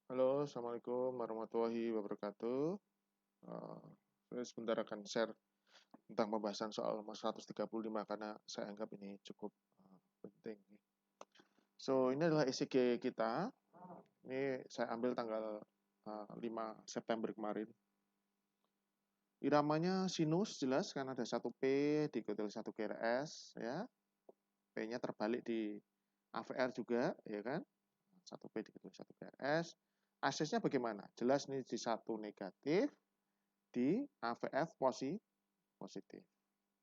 Halo, Assalamualaikum warahmatullahi wabarakatuh. Eh, saya sebentar akan share tentang pembahasan soal nomor 135 karena saya anggap ini cukup penting. So, ini adalah ECG kita. Ini saya ambil tanggal 5 September kemarin. Iramanya sinus jelas karena ada satu P diikuti oleh satu GRS ya. P-nya terbalik di AVR juga ya kan. Satu P diikuti oleh satu GRS. Aksesnya bagaimana? Jelas ini di satu negatif, di AVF positif.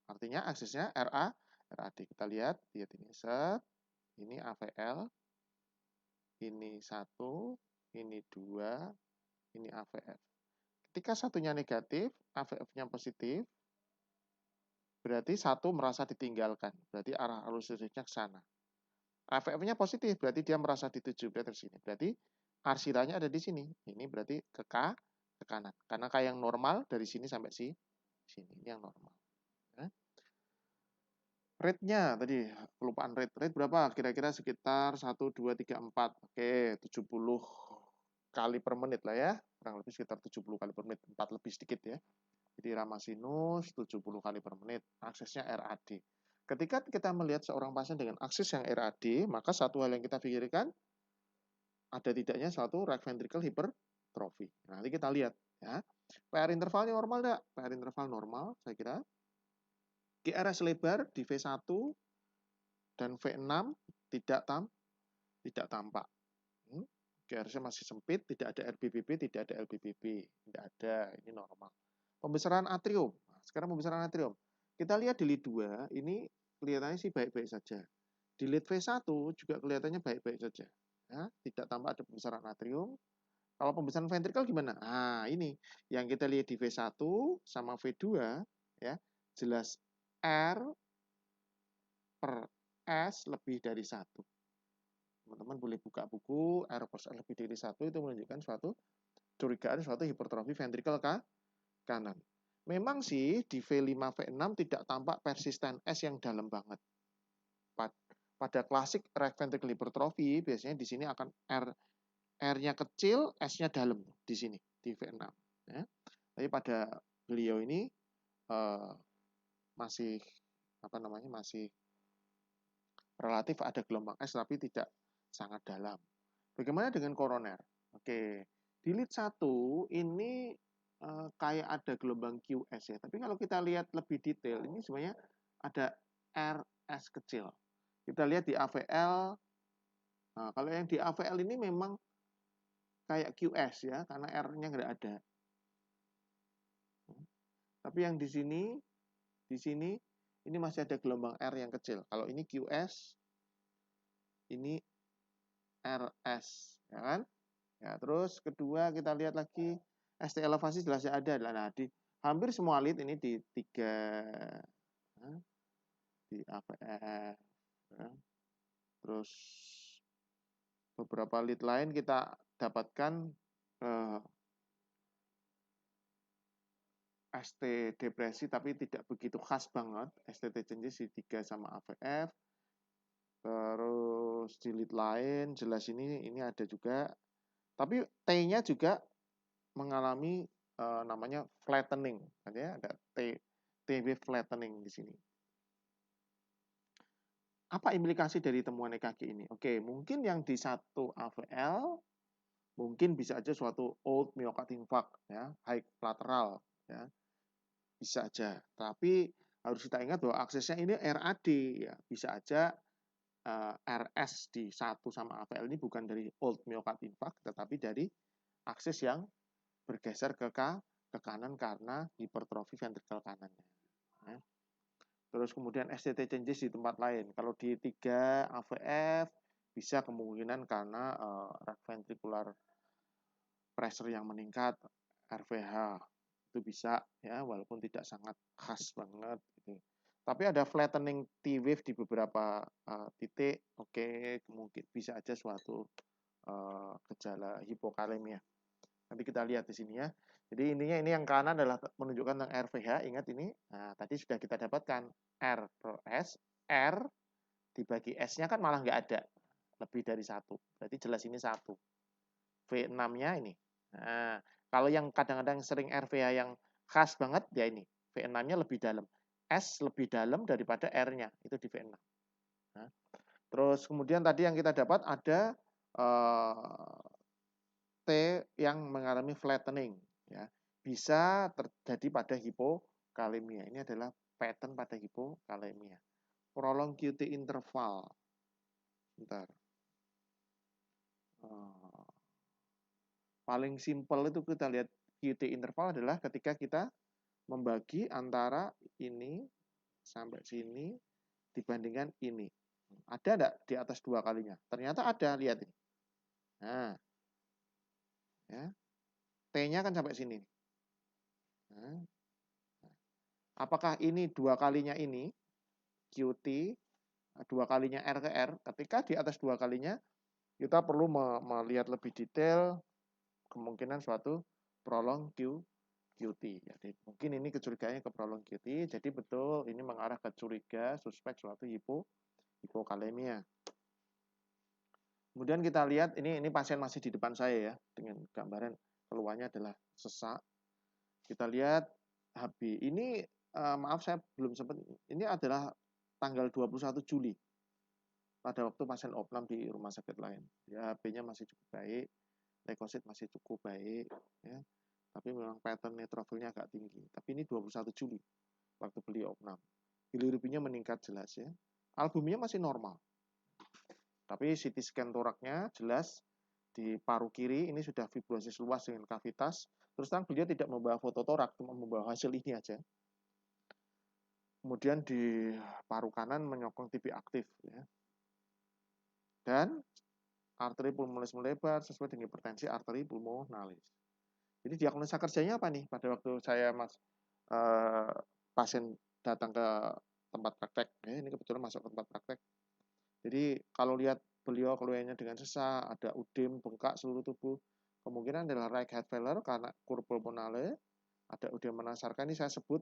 Artinya aksesnya RAD. Kita lihat ini set, ini AVL, ini 1, ini 2, ini AVF. Ketika satunya negatif, AVF-nya positif, berarti satu merasa ditinggalkan. Berarti arah arus listriknya ke sana. AVF-nya positif, berarti dia merasa dituju, berarti ke sini. Berarti arsiranya ada di sini. Ini berarti ke kanan. Karena kayak yang normal dari sini sampai sini. Ini yang normal. Ya. Rate-nya tadi, kelupaan rate. Rate berapa? Kira-kira sekitar 1, 2, 3, 4. Oke, 70 kali per menit lah ya. Kurang lebih sekitar 70 kali per menit. 4 lebih sedikit ya. Jadi irama sinus 70 kali per menit. Aksesnya RAD. Ketika kita melihat seorang pasien dengan akses yang RAD, maka satu hal yang kita pikirkan, ada tidaknya suatu right ventricle hypertrophy. Nah, nanti kita lihat ya. PR intervalnya normal enggak? PR interval normal, saya kira. GRS lebar di V1 dan V6 tidak tampak. GRS masih sempit, tidak ada RBBB, tidak ada LBBB. Tidak ada, ini normal. Pembesaran atrium. Nah, sekarang pembesaran atrium. Kita lihat di lead 2, ini kelihatannya sih baik-baik saja. Di lead V1 juga kelihatannya baik-baik saja. Ya, tidak tampak ada pembesaran atrium. Kalau pembesaran ventrikel gimana? Nah, ini yang kita lihat di V1 sama V2 ya, jelas R per S lebih dari 1. Teman-teman boleh buka buku R per S lebih dari 1, itu menunjukkan suatu curigaan suatu hipertrofi ventrikel kanan. Memang sih di V5 V6 tidak tampak persisten S yang dalam banget. Pada klasik right ventricle hypertrophy biasanya di sini akan R-nya kecil, S-nya dalam di sini di V6 ya. Tapi pada beliau ini masih masih relatif ada gelombang S tapi tidak sangat dalam. Bagaimana dengan koroner? Oke, di lead 1 ini kayak ada gelombang QS ya. Tapi kalau kita lihat lebih detail, ini sebenarnya ada RS kecil. Kita lihat di AVL. Nah, kalau yang di AVL ini memang kayak QS ya, karena R-nya nggak ada. Tapi yang di sini, ini masih ada gelombang R yang kecil. Kalau ini QS, ini RS, ya kan? Ya, terus kedua kita lihat lagi ST elevasi jelasnya ada. Nah, di hampir semua lead ini di 3 di APF ya. Terus beberapa lead lain kita dapatkan ST depresi tapi tidak begitu khas banget. STT changes di 3 sama AVF. Terus di lead lain jelas ini ada juga. Tapi T-nya juga mengalami namanya flattening. Ada T wave flattening di sini. Apa implikasi dari temuan EKG ini? Oke, mungkin yang di satu AVL mungkin bisa aja suatu old myocard infarct ya, high lateral ya. Bisa aja. Tapi harus kita ingat bahwa aksesnya ini RAD ya. Bisa aja RS di 1 sama AVL ini bukan dari old myocard infarct tetapi dari akses yang bergeser ke kanan karena hipertrofi ventrikel kanannya. Ya. Terus kemudian STT changes di tempat lain. Kalau di 3 AVF bisa kemungkinan karena right ventricular pressure yang meningkat, RVH itu bisa ya, walaupun tidak sangat khas banget gitu. Tapi ada flattening T wave di beberapa titik, oke, mungkin bisa aja suatu gejala hipokalemia. Nanti kita lihat di sini ya. Jadi intinya ini yang kanan adalah menunjukkan tentang RVH. Ingat ini. Nah, tadi sudah kita dapatkan R per S. R dibagi S-nya kan malah nggak ada. Lebih dari 1. Berarti jelas ini 1. V6-nya ini. Nah, kalau yang kadang-kadang sering RVH yang khas banget ya ini, V6-nya lebih dalam. S lebih dalam daripada R-nya, itu di V6. Nah, terus kemudian tadi yang kita dapat ada T yang mengalami flattening, ya. Bisa terjadi pada hipokalemia. Ini adalah pattern pada hipokalemia. Prolonged QT interval. Bentar. Paling simpel itu kita lihat QT interval adalah ketika kita membagi antara ini sampai sini dibandingkan ini. Ada enggak di atas 2 kalinya? Ternyata ada, lihat ini. Nah, ya. T-nya kan sampai sini. Nah, apakah ini 2 kalinya ini, QT, 2 kalinya R ke R? Ketika di atas 2 kalinya, kita perlu melihat lebih detail kemungkinan suatu prolonged QT. Jadi mungkin ini kecurigaannya ke prolonged QT. Jadi betul ini mengarah ke curiga suspek suatu hipokalemia. Kemudian kita lihat ini pasien masih di depan saya ya, dengan gambaran keluarnya adalah sesak. Kita lihat HB. Ini maaf saya belum sempat, ini adalah tanggal 21 Juli. Pada waktu pasien opnam di rumah sakit lain. Ya, HB-nya masih cukup baik, leukosit masih cukup baik, ya. Tapi memang pattern neutrofilnya agak tinggi. Tapi ini 21 Juli, waktu beliau opnam. Bilirubinnya meningkat jelas ya. Albumnya masih normal. Tapi CT scan toraknya jelas di paru kiri ini sudah fibrosis luas dengan kavitas. Terus terang beliau tidak membawa foto torak, cuma membawa hasil ini aja. Kemudian di paru kanan menyokong TB aktif ya. Dan arteri pulmonalis melebar sesuai dengan hipertensi arteri pulmonalis. Jadi diagnosa kerjanya apa nih? Pada waktu saya pasien datang ke tempat praktek, ya, ini kebetulan masuk ke tempat praktek. Jadi kalau lihat beliau keluarnya dengan sesak, ada udem, bengkak seluruh tubuh, kemungkinan adalah right heart failure karena kur pulmonale, ada udem menasarkan, ini saya sebut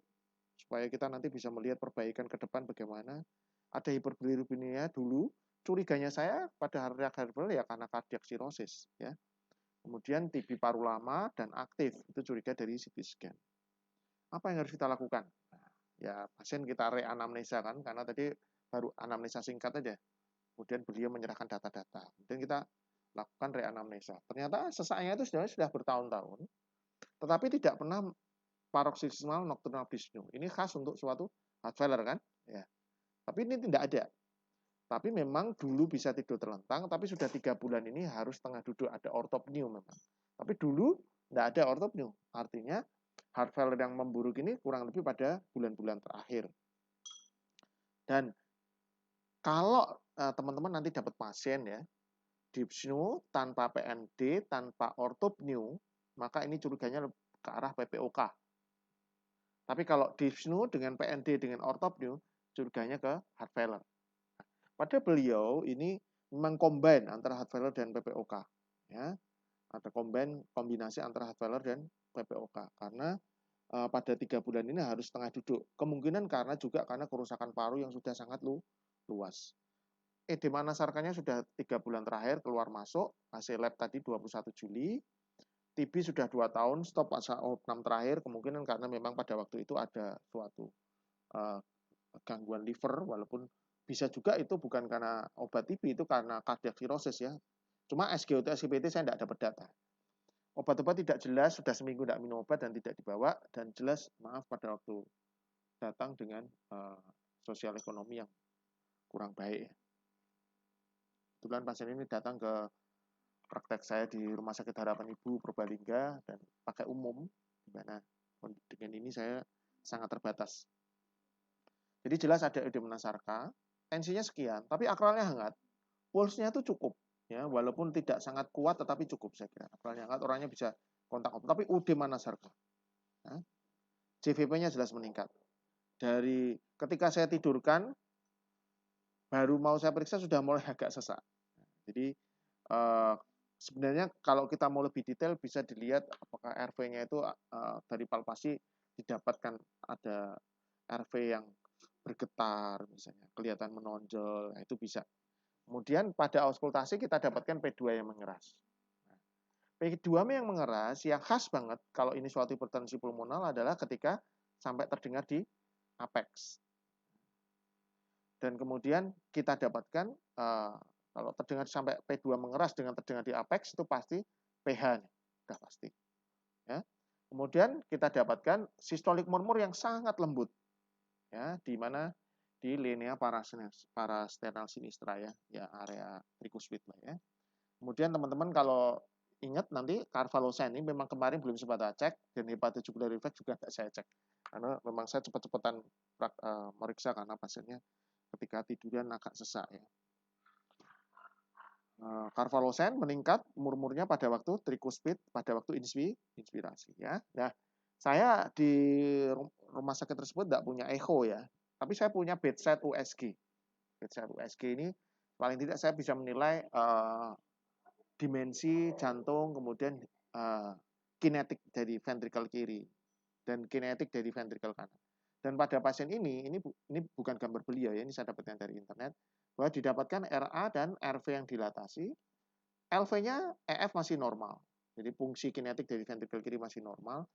supaya kita nanti bisa melihat perbaikan ke depan bagaimana. Ada hiperbilirubinemia dulu, curiganya saya pada right heart failure ya karena cardiac cirrhosis ya. Kemudian TB paru lama dan aktif, itu curiga dari CT scan. Apa yang harus kita lakukan? Nah, ya pasien kita reanamnesa kan, karena tadi baru anamnesa singkat aja. Kemudian beliau menyerahkan data-data. Kemudian kita lakukan reanamnesa. Ternyata sesaknya itu sudah bertahun-tahun, tetapi tidak pernah paroxysmal nocturnal dyspnea. Ini khas untuk suatu heart failure kan? Ya. Tapi ini tidak ada. Tapi memang dulu bisa tidur terlentang, tapi sudah 3 bulan ini harus tengah duduk, ada ortopneu memang. Tapi dulu tidak ada ortopneu. Artinya heart failure yang memburuk ini kurang lebih pada bulan-bulan terakhir. Dan kalau teman-teman nanti dapat pasien ya, dyspnea tanpa PND, tanpa ortopneu, maka ini curiganya ke arah PPOK. Tapi kalau dyspnea dengan PND dengan ortopneu, curiganya ke heart failure. Pada beliau ini memang combine antara heart failure dan PPOK. Ya, ada kombinasi antara heart failure dan PPOK. Karena pada 3 bulan ini harus setengah duduk. Kemungkinan karena kerusakan paru yang sudah sangat luas. Edema nasarkannya sudah 3 bulan terakhir keluar masuk, hasil lab tadi 21 Juli. TB sudah 2 tahun, stop masa opnam terakhir, kemungkinan karena memang pada waktu itu ada suatu gangguan liver, walaupun bisa juga itu bukan karena obat TB, itu karena cardiac cirrhosis ya. Cuma SGOT, SGPT saya tidak dapat data. Obat-obat tidak jelas, sudah seminggu tidak minum obat dan tidak dibawa, dan jelas maaf pada waktu datang dengan sosial ekonomi yang kurang baik. Kebetulan pasien ini datang ke praktek saya di Rumah Sakit Harapan Ibu Purbalingga dan pakai umum, di mana dengan ini saya sangat terbatas. Jadi jelas ada edema nasarka, tensinya sekian, tapi akralnya hangat, pulsnya itu cukup, ya walaupun tidak sangat kuat, tetapi cukup saya kira. Akralnya hangat, orangnya bisa kontak obat, tapi edema nasarka. Ya. JVP-nya jelas meningkat. Dari ketika saya tidurkan, baru mau saya periksa sudah mulai agak sesak. Jadi sebenarnya kalau kita mau lebih detail bisa dilihat apakah RV-nya itu dari palpasi didapatkan ada RV yang bergetar misalnya, kelihatan menonjol, nah itu bisa. Kemudian pada auskultasi kita dapatkan P2 yang mengeras. Nah, P2 yang mengeras, yang khas banget kalau ini suatu hipertensi pulmonal adalah ketika sampai terdengar di apex. Dan kemudian kita dapatkan kalau terdengar sampai P2 mengeras dengan terdengar di apex itu pasti pH, sudah pasti. Ya. Kemudian kita dapatkan systolic murmur yang sangat lembut, ya, di mana di linea parasternal sinistra ya area tricuspid lah ya. Kemudian teman-teman kalau ingat nanti Carvalhosen ini memang kemarin belum sempat saya cek dan hepatojugular reflex juga tidak saya cek karena memang saya cepat-cepatan meriksa karena pasiennya ketika tiduran agak sesak ya. Carvalhosen meningkat murmurnya pada waktu tricuspid pada waktu inspirasi ya. Nah, saya di rumah sakit tersebut tidak punya echo ya, tapi saya punya bedside USG. Bedside USG ini paling tidak saya bisa menilai dimensi jantung, kemudian kinetik dari ventrikel kiri dan kinetik dari ventrikel kanan. Dan pada pasien ini bukan gambar beliau ya, ini saya dapatkan dari internet, bahwa didapatkan RA dan RV yang dilatasi, LV-nya EF masih normal. Jadi fungsi kinetik dari ventrikel kiri masih normal,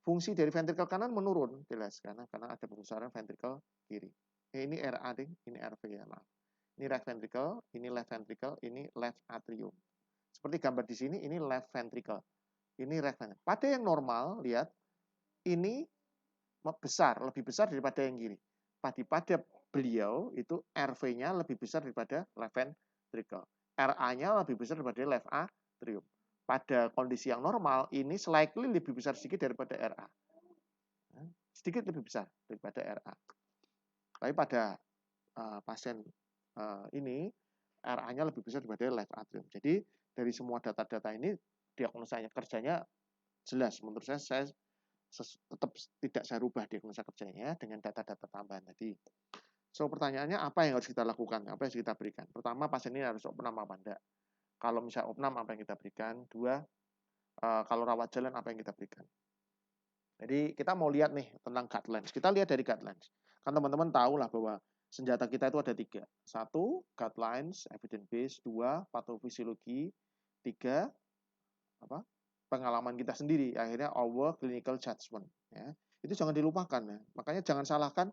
fungsi dari ventrikel kanan menurun jelas karena ada pembesaran ventrikel kiri. Ini RA ding, ini RV ya, maaf. Ini right ventricle, ini left ventricle, ini left atrium. Seperti gambar di sini, ini left ventricle. Ini right ventricle. Pada yang normal, lihat, ini besar, lebih besar daripada yang kiri. Pada beliau, itu RV-nya lebih besar daripada left ventricle. RA-nya lebih besar daripada left atrium. Pada kondisi yang normal, ini slightly lebih besar sedikit daripada RA. Sedikit lebih besar daripada RA. Tapi pada pasien ini, RA-nya lebih besar daripada left atrium. Jadi dari semua data-data ini diagnosanya kerjanya jelas. Menurut saya tetap tidak saya rubah diagnosa kerjanya dengan data-data tambahan tadi. So pertanyaannya apa yang harus kita lakukan? Apa yang harus kita berikan? Pertama, pasien ini harus opnam apa enggak? Kalau misalnya opnam apa yang kita berikan? Dua, kalau rawat jalan apa yang kita berikan? Jadi kita mau lihat nih tentang guidelines. Kita lihat dari guidelines. Kan teman-teman tahu lah bahwa senjata kita itu ada 3. 1, guidelines, evidence based. 2, patofisiologi. 3, pengalaman kita sendiri. Akhirnya our clinical judgment. Ya. Itu jangan dilupakan ya. Makanya jangan salahkan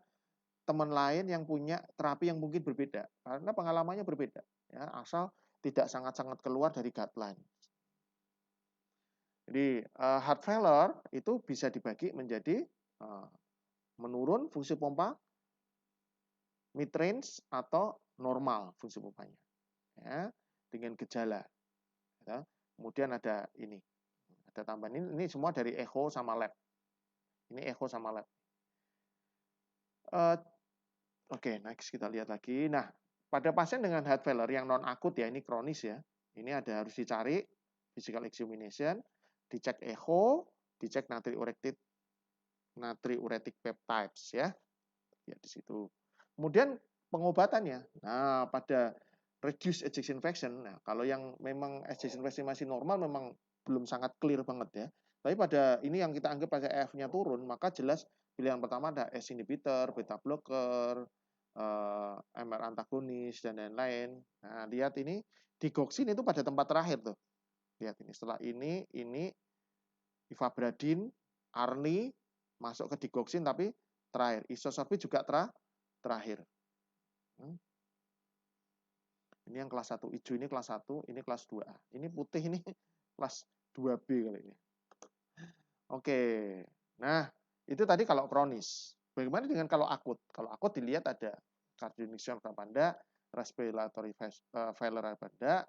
teman lain yang punya terapi yang mungkin berbeda. Karena pengalamannya berbeda. Ya, asal tidak sangat-sangat keluar dari guideline. Jadi heart failure itu bisa dibagi menjadi menurun fungsi pompa, mid-range atau normal fungsi pompanya. Ya, dengan gejala. Ya. Kemudian ada ini. Ada tambahan ini semua dari echo sama lab. Ini echo sama lab. Oke, next kita lihat lagi. Nah, pada pasien dengan heart failure yang non akut ya, ini kronis ya. Ini ada harus dicari physical examination, dicek echo, dicek natriuretic peptides ya. Ya di situ. Kemudian pengobatannya. Nah, pada reduce ejection fraction. Nah, kalau yang memang ejection fraction masih normal memang belum sangat clear banget ya. Tapi pada ini yang kita anggap pada EF-nya turun, maka jelas pilihan pertama ada ACE inhibitor, beta blocker, MR antagonis dan lain-lain. Nah, lihat ini digoxin itu pada tempat terakhir tuh. Lihat ini setelah ini ivabradin, arni masuk ke digoxin tapi terakhir. Isosorbit juga terakhir. Ini yang kelas 1 hijau, ini kelas 1, ini kelas 2A. Ini putih ini kelas 2B kali ini. Oke. Nah, itu tadi kalau kronis. Bagaimana dengan kalau akut? Kalau akut dilihat ada cardiac apa enggak, respiratory failure apa enggak.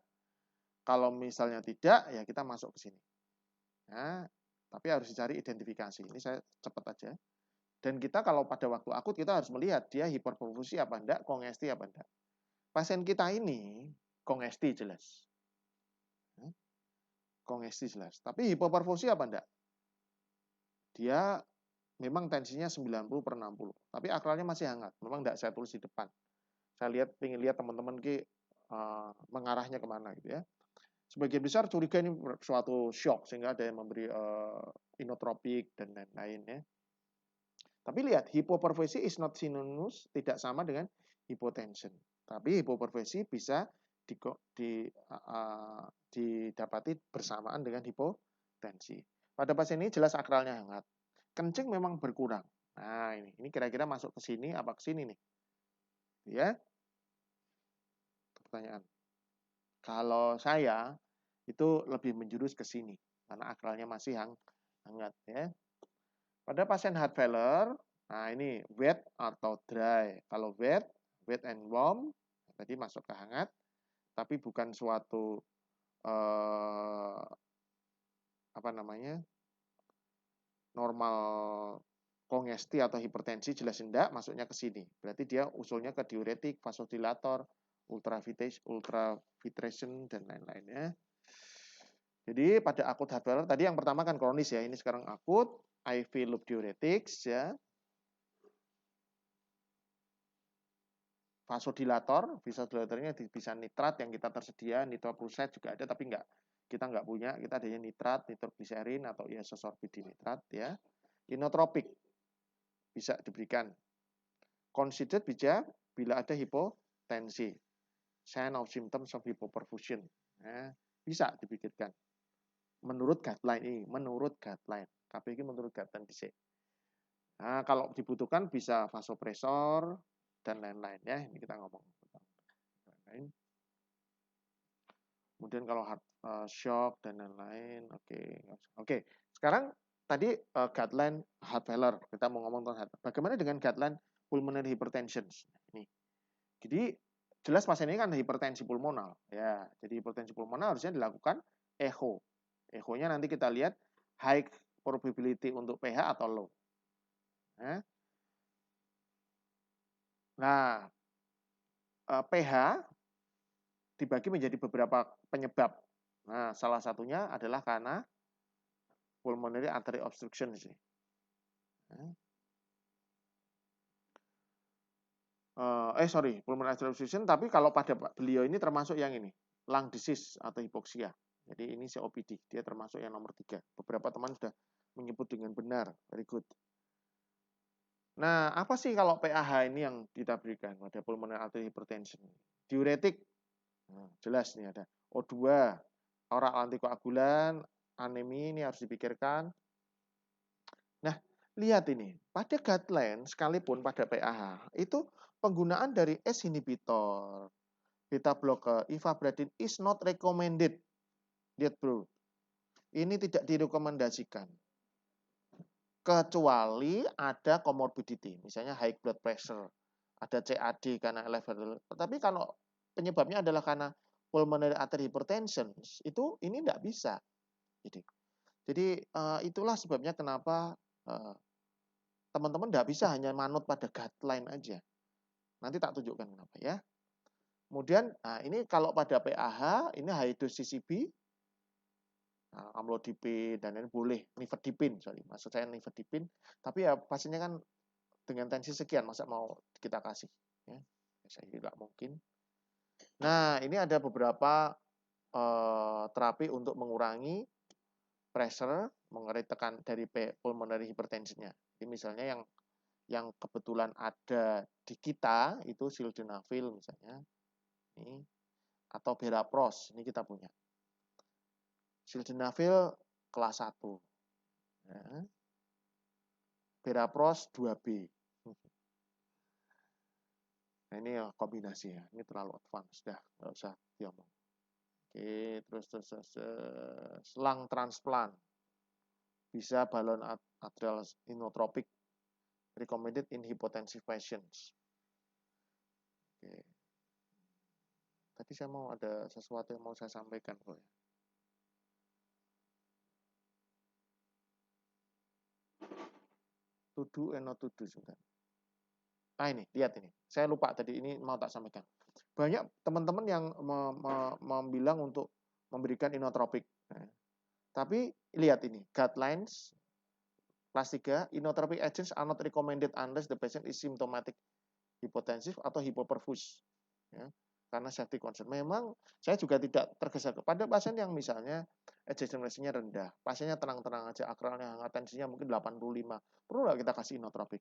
Kalau misalnya tidak, ya kita masuk ke sini. Nah, tapi harus dicari identifikasi. Ini saya cepat aja. Dan kita kalau pada waktu akut kita harus melihat dia hiperperfusi apa enggak, kongesti apa enggak. Pasien kita ini kongesti jelas. Kongesti jelas. Tapi hipoperfusi apa enggak? Dia memang tensinya 90/60. Tapi akralnya masih hangat. Memang enggak saya tulis di depan. Saya ingin lihat teman-teman mengarahnya kemana gitu ya. Sebagian besar curiga ini suatu shock sehingga ada yang memberi inotropik dan lain-lain ya. Tapi lihat, hipoperfusi is not synonymous, tidak sama dengan hypotension. Tapi hipoperfusi bisa didapati bersamaan dengan hipotensi. Pada pasien ini jelas akralnya hangat. Kencing memang berkurang. Nah, ini kira-kira masuk ke sini apa ke sini nih? Ya. Pertanyaan. Kalau saya itu lebih menjurus ke sini karena akralnya masih hangat ya. Pada pasien heart failure, nah ini wet atau dry. Kalau wet and warm tadi masuk ke hangat, tapi bukan suatu apa namanya normal kongesti atau hipertensi, jelas enggak, masuknya ke sini. Berarti dia usulnya ke diuretik, vasodilator, ultravitration dan lain-lainnya. Jadi pada akut heart failure tadi yang pertama kan kronis ya, ini sekarang akut, IV loop diuretics ya. Vasodilatornya bisa nitrat yang kita tersedia, nitroprusside juga ada tapi kita nggak punya, kita adanya nitrat, nitrogliserin atau isosorbid nitrat ya. Inotropik bisa diberikan. Considered bila ada hipotensi. Sign of symptoms of hypoperfusion. Nah, bisa dipikirkan. Menurut guideline ini, menurut guideline. KPG menurut guideline DC. Nah, kalau dibutuhkan bisa vasopresor dan lain-lain ya. Ini kita ngomong. Kemudian kalau heart shock dan lain-lain, oke. Sekarang tadi guideline heart failure, kita mau ngomong tentang heart. Bagaimana dengan guideline pulmonary hypertension? Ini. Jadi jelas pasien ini kan hipertensi pulmonal, ya. Jadi hipertensi pulmonal harusnya dilakukan echo. Echo-nya nanti kita lihat high probability untuk pH atau low. Nah, pH dibagi menjadi beberapa penyebab. Nah, salah satunya adalah karena pulmonary artery obstruction sih. Pulmonary artery obstruction, tapi kalau pada beliau ini termasuk yang ini, lung disease atau hipoksia. Jadi ini COPD, dia termasuk yang nomor 3. Beberapa teman sudah menyebut dengan benar, very good. Nah, apa sih kalau PAH ini yang kita berikan pada pulmonary artery hypertension? Diuretik, jelas nih ada O2, oral antikoagulan, anemi ini harus dipikirkan. Nah, lihat ini, pada guideline sekalipun pada PAH itu penggunaan dari ACE inhibitor, beta blocker, ivabradine is not recommended. Lihat bro, ini tidak direkomendasikan. Kecuali ada comorbidity, misalnya high blood pressure, ada CAD karena elevated. Tapi kalau penyebabnya adalah karena pulmonary artery hypertension, itu ini tidak bisa. Jadi itulah sebabnya kenapa teman-teman tidak bisa hanya manut pada guideline aja. Nanti tak tunjukkan kenapa ya. Kemudian, ini kalau pada PAH, ini high dose CCB, amlodipin dan lain boleh, nifedipin, maksud saya nifedipin. Tapi ya pasiennya kan dengan tensi sekian, masa mau kita kasih? Ya, saya tidak mungkin. Nah, ini ada beberapa terapi untuk mengurangi pressure, mengurangi tekan dari pulmonary hypertension-nya. Jadi misalnya yang kebetulan ada di kita itu sildenafil misalnya, ini atau berapros, ini kita punya. Sildenafil kelas 1. Ya. Berapros 2B. Nah, ini ya kombinasi ya. Ini terlalu advance dah, nggak usah diomong. Oke, terus selang transplant. Bisa balon atrial inotropic recommended in hypotensive patients. Oke. Tadi saya mau ada sesuatu yang mau saya sampaikan kok ya. To do and not to do sebentar. Nah ini, lihat ini. Saya lupa tadi, ini mau tak sampaikan. Banyak teman-teman yang bilang untuk memberikan inotropik. Nah, tapi lihat ini, guidelines kelas 3, inotropic agents are not recommended unless the patient is symptomatic hipotensive atau hypoperfuse. Ya, karena safety concern. Memang saya juga tidak tergesa kepada pasien yang misalnya ejection rendah. Pasiennya tenang-tenang aja, akralnya hangat, tensinya mungkin 85. Perlu nggak kita kasih inotropik?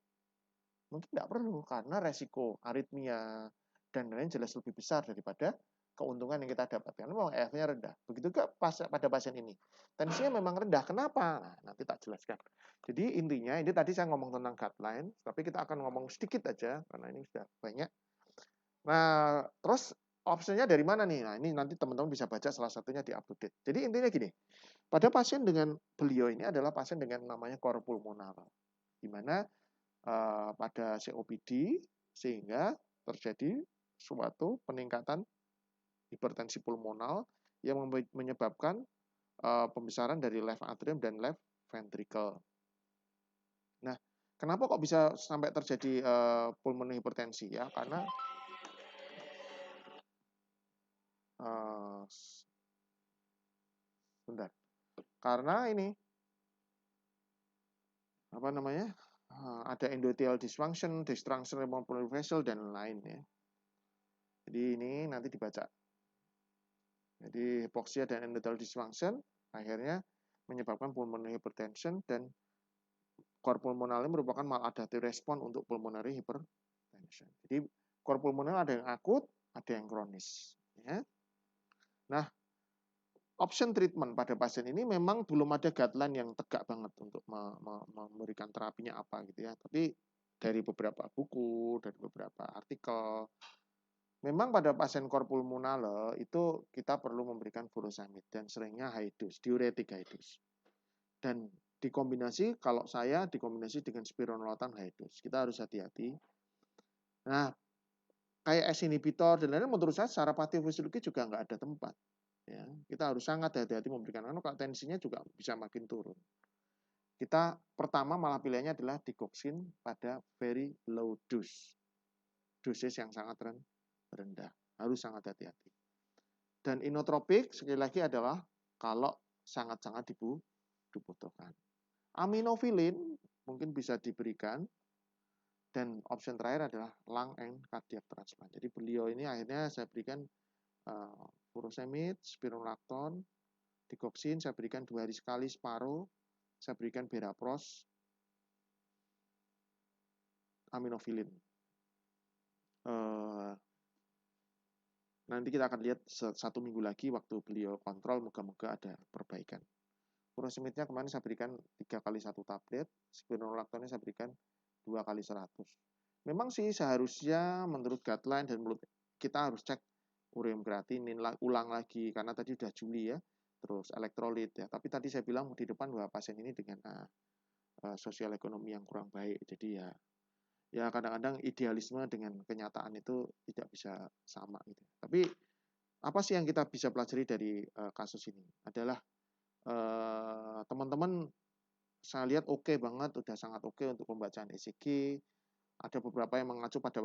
Mungkin tidak perlu, karena resiko aritmia dan lain-lain jelas lebih besar daripada keuntungan yang kita dapatkan. Memang EF-nya rendah. Begitu juga pada pasien ini. Tensinya memang rendah. Kenapa? Nah, nanti tak jelaskan. Jadi intinya, ini tadi saya ngomong tentang guideline, tapi kita akan ngomong sedikit aja, karena ini sudah banyak. Nah, terus opsinya dari mana nih? Nah, ini nanti teman-teman bisa baca salah satunya di update. Jadi intinya gini, pada pasien dengan beliau ini adalah pasien dengan namanya cor pulmonar, di mana pada COPD sehingga terjadi suatu peningkatan hipertensi pulmonal yang menyebabkan pembesaran dari left atrium dan left ventricle. Nah, kenapa kok bisa sampai terjadi pulmonary hipertensi ya? Karena bentar. Karena ini apa namanya? Ada endothelial dysfunction, destruction pulmonary vessel dan lain ya. Jadi ini nanti dibaca. Jadi hipoksia dan endothelial dysfunction akhirnya menyebabkan pulmonary hypertension dan cor pulmonale merupakan maladaptive respon untuk pulmonary hypertension. Jadi cor pulmonale ada yang akut, ada yang kronis. Ya. Nah, option treatment pada pasien ini memang belum ada guideline yang tegak banget untuk memberikan terapinya apa gitu ya. Tapi dari beberapa buku, dari beberapa artikel, memang pada pasien cor pulmonale itu kita perlu memberikan furosemide dan seringnya high dose, diuretik high dose. Dan dikombinasi, kalau saya dikombinasi dengan spironolactone high dose. Kita harus hati-hati. Nah, kayak S inhibitor dan lain-lain menurut saya secara patofisiologi juga nggak ada tempat. Ya, kita harus sangat hati-hati memberikan karena tensinya juga bisa makin turun. Kita pertama malah pilihannya adalah digoxin pada very low dose. Dosis yang sangat rendah. Harus sangat hati-hati. Dan inotropik sekali lagi adalah kalau sangat-sangat dibutuhkan. Aminofilin mungkin bisa diberikan. Dan option terakhir adalah lung and cardiac transplant. Jadi beliau ini akhirnya saya berikan furosemide, spironolactone, digoxin, saya berikan 2 hari sekali separuh, saya berikan berapros, aminofilin. Nanti kita akan lihat 1 minggu lagi waktu beliau kontrol, moga-moga ada perbaikan. Furosemide-nya kemarin saya berikan 3 kali 1 tablet, spironolactone-nya saya berikan 2 kali 100. Memang sih seharusnya menurut guideline dan menurut kita harus cek ureum kreatinin ulang lagi karena tadi udah Juli ya, terus elektrolit ya. Tapi tadi saya bilang di depan bahwa pasien ini dengan sosial ekonomi yang kurang baik. Jadi ya kadang-kadang idealisme dengan kenyataan itu tidak bisa sama gitu. Tapi apa sih yang kita bisa pelajari dari kasus ini? Adalah teman-teman saya lihat oke banget, udah sangat oke untuk pembacaan ECG. Ada beberapa yang mengacu pada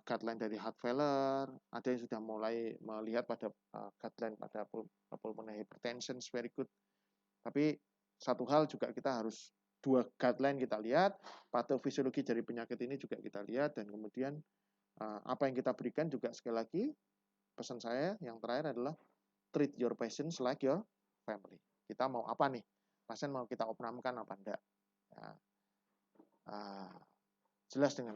guideline dari heart failure, ada yang sudah mulai melihat pada guideline pada pulmonary hypertension, very good. Tapi satu hal juga kita harus 2 guideline kita lihat, patofisiologi dari penyakit ini juga kita lihat, dan kemudian apa yang kita berikan juga sekali lagi, pesan saya yang terakhir adalah treat your patients like your family. Kita mau apa nih? Pasien mau kita opnamkan apa enggak? Ya. Jelas dengan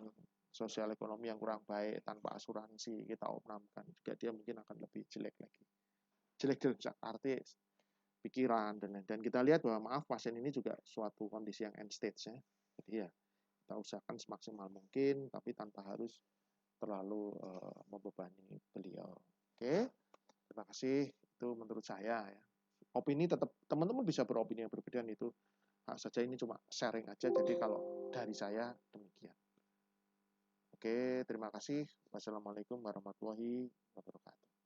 sosial ekonomi yang kurang baik, tanpa asuransi kita opnamkan, juga dia mungkin akan lebih jelek lagi. Jelek dalam arti pikiran dan kita lihat bahwa maaf pasien ini juga suatu kondisi yang end stage ya. Jadi ya kita usahakan semaksimal mungkin tapi tanpa harus terlalu membebani beliau. Oke. Terima kasih. Itu menurut saya ya. Opini tetap teman-teman bisa beropini yang berbeda itu hak saja, ini cuma sharing aja. Jadi kalau dari saya demikian. Oke, terima kasih. Wassalamualaikum warahmatullahi wabarakatuh.